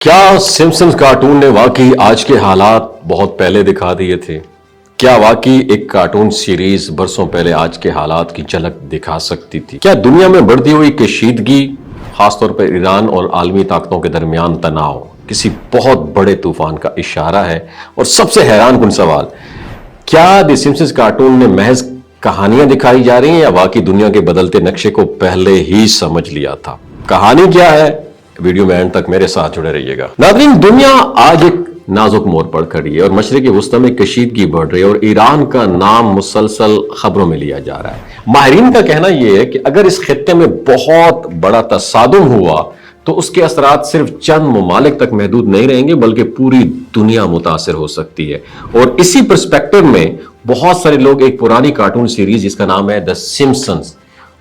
کیا Simpson's cartoon نے واقعی آج کے حالات بہت پہلے دکھا دیے تھے؟ کیا واقعی ایک کارٹون سیریز برسوں پہلے آج کے حالات کی جھلک دکھا سکتی تھی؟ کیا دنیا میں بڑھتی ہوئی کشیدگی، خاص طور پر ایران اور عالمی طاقتوں کے درمیان تناؤ، کسی بہت بڑے طوفان کا اشارہ ہے؟ اور سب سے حیران کن سوال، کیا دی سمپسنز کارٹون میں محض کہانیاں دکھائی جا رہی ہیں یا واقعی دنیا کے بدلتے نقشے کو پہلے ہی سمجھ لیا تھا؟ کہانی کیا ہے؟ ویڈیو میں اینڈ تک میرے ساتھ جڑے رہیے گا۔ ناظرین، دنیا آج ایک نازک موڑ پر کھڑی ہے اور مشرق وسطی میں کشیدگی بڑھ رہی ہے اور ایران کا نام مسلسل خبروں میں لیا جا رہا ہے۔ ماہرین کا کہنا یہ ہے کہ اگر اس خطے میں بہت بڑا تصادم ہوا تو اس کے اثرات صرف چند ممالک تک محدود نہیں رہیں گے بلکہ پوری دنیا متاثر ہو سکتی ہے۔ اور اسی پرسپیکٹو میں بہت سارے لوگ ایک پرانی کارٹون سیریز جس کا نام ہے دی سمپسنز،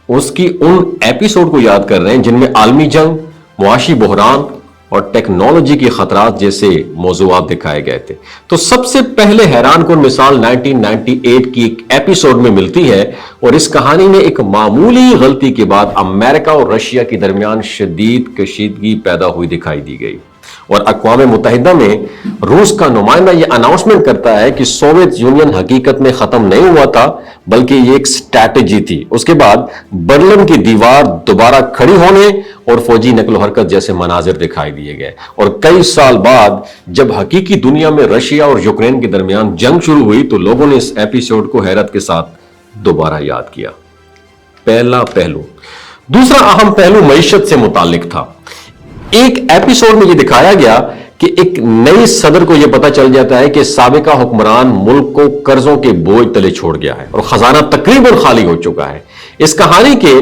اس کی ان ایپیسوڈ کو یاد کر رہے ہیں جن میں عالمی جنگ، معاشی بحران اور ٹیکنالوجی کی خطرات جیسے موضوعات دکھائے گئے تھے۔ تو سب سے پہلے حیران کن مثال 1998 کی ایک ایپیسوڈ میں ملتی ہے اور اس کہانی میں ایک معمولی غلطی کے بعد امریکہ اور رشیا کے درمیان شدید کشیدگی پیدا ہوئی دکھائی دی گئی، اور اقوام متحدہ میں روس کا نمائندہ یہ اناؤنسمنٹ کرتا ہے کہ سوویت یونین حقیقت میں ختم نہیں ہوا تھا بلکہ یہ ایک اسٹریٹجی تھی۔ اس کے بعد برلن کی دیوار دوبارہ کھڑی ہونے اور فوجی نقل و حرکت جیسے مناظر دکھائی دیے گئے، اور کئی سال بعد جب حقیقی دنیا میں رشیا اور یوکرین کے درمیان جنگ شروع ہوئی تو لوگوں نے اس ایپیسوڈ کو حیرت کے ساتھ دوبارہ یاد کیا۔ پہلا پہلو۔ دوسرا اہم پہلو معیشت سے متعلق تھا۔ ایک ایپیسوڈ میں یہ دکھایا گیا کہ ایک نئی صدر کو یہ پتا چل جاتا ہے کہ سابقہ حکمران ملک کو قرضوں کے بوجھ تلے چھوڑ گیا ہے اور خزانہ تقریباً خالی ہو چکا ہے۔ اس کہانی کے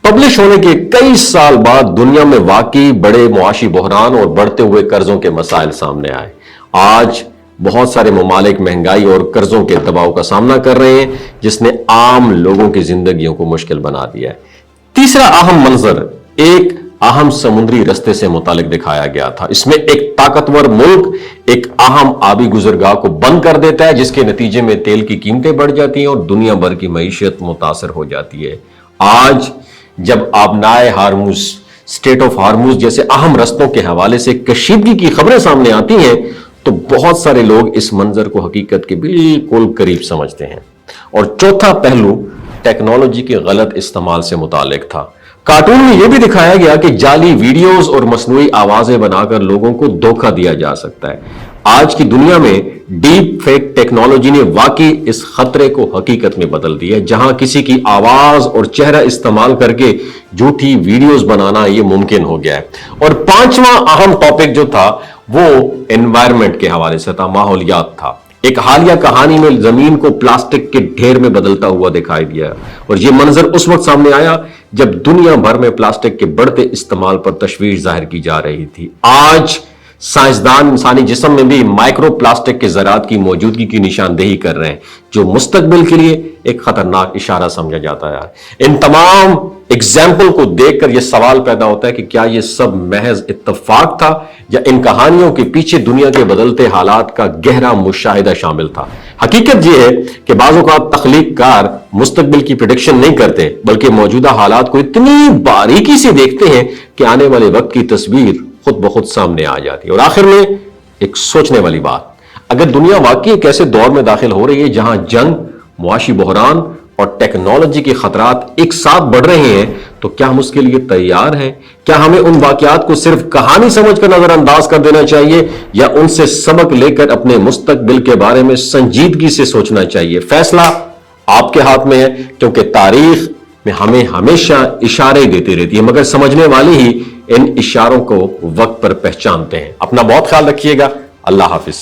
پبلش ہونے کے کئی سال بعد دنیا میں واقعی بڑے معاشی بحران اور بڑھتے ہوئے قرضوں کے مسائل سامنے آئے۔ آج بہت سارے ممالک مہنگائی اور قرضوں کے دباؤ کا سامنا کر رہے ہیں جس نے عام لوگوں کی زندگیوں کو مشکل بنا دیا ہے۔ تیسرا اہم منظر ایک اہم سمندری رستے سے متعلق دکھایا گیا تھا۔ اس میں ایک طاقتور ملک ایک اہم آبی گزرگاہ کو بند کر دیتا ہے جس کے نتیجے میں تیل کی قیمتیں بڑھ جاتی ہیں اور دنیا بھر کی معیشت متاثر ہو جاتی ہے۔ آج جب آبنائے ہارموز، اسٹریٹ آف ہارموز جیسے اہم رستوں کے حوالے سے کشیدگی کی خبریں سامنے آتی ہیں تو بہت سارے لوگ اس منظر کو حقیقت کے بالکل قریب سمجھتے ہیں۔ اور چوتھا پہلو ٹیکنالوجی کے غلط استعمال سے متعلق تھا۔ کارٹون میں یہ بھی دکھایا گیا کہ جعلی ویڈیوز اور مصنوعی آوازیں بنا کر لوگوں کو دھوکہ دیا جا سکتا ہے۔ آج کی دنیا میں ڈیپ فیک ٹیکنالوجی نے واقعی اس خطرے کو حقیقت میں بدل دیا ہے، جہاں کسی کی آواز اور چہرہ استعمال کر کے جھوٹی ویڈیوز بنانا یہ ممکن ہو گیا ہے۔ اور پانچواں اہم ٹاپک جو تھا وہ انوائرمنٹ کے حوالے سے تھا، ماحولیات تھا۔ ایک حالیہ کہانی میں زمین کو پلاسٹک کے ڈھیر میں بدلتا ہوا دکھائی دیا اور یہ منظر اس وقت سامنے آیا جب دنیا بھر میں پلاسٹک کے بڑھتے استعمال پر تشویش ظاہر کی جا رہی تھی۔ آج سائنسدان انسانی جسم میں بھی مائکرو پلاسٹک کے ذرات کی موجودگی کی نشاندہی کر رہے ہیں جو مستقبل کے لیے ایک خطرناک اشارہ سمجھا جاتا ہے۔ ان تمام اگزامپل کو دیکھ کر یہ سوال پیدا ہوتا ہے کہ کیا یہ سب محض اتفاق تھا یا ان کہانیوں کے پیچھے دنیا کے بدلتے حالات کا گہرا مشاہدہ شامل تھا؟ حقیقت یہ ہے کہ بعض اوقات تخلیق کار مستقبل کی پریڈکشن نہیں کرتے بلکہ موجودہ حالات کو اتنی باریکی سے دیکھتے ہیں کہ آنے والے وقت کی تصویر خود بخود سامنے آ جاتی ہے۔ اور آخر میں ایک سوچنے والی بات، اگر دنیا واقعی ایک ایسے دور میں داخل ہو رہی ہے جہاں جنگ، معاشی بحران اور ٹیکنالوجی کے خطرات ایک ساتھ بڑھ رہے ہیں تو کیا ہم اس کے لیے تیار ہیں؟ کیا ہمیں ان واقعات کو صرف کہانی سمجھ کر نظر انداز کر دینا چاہیے یا ان سے سبق لے کر اپنے مستقبل کے بارے میں سنجیدگی سے سوچنا چاہیے؟ فیصلہ آپ کے ہاتھ میں ہے، کیونکہ تاریخ میں ہمیں ہمیشہ اشارے دیتی رہتی ہے مگر سمجھنے والے ہی ان اشاروں کو وقت پر پہچانتے ہیں۔ اپنا بہت خیال رکھیے گا۔ اللہ حافظ۔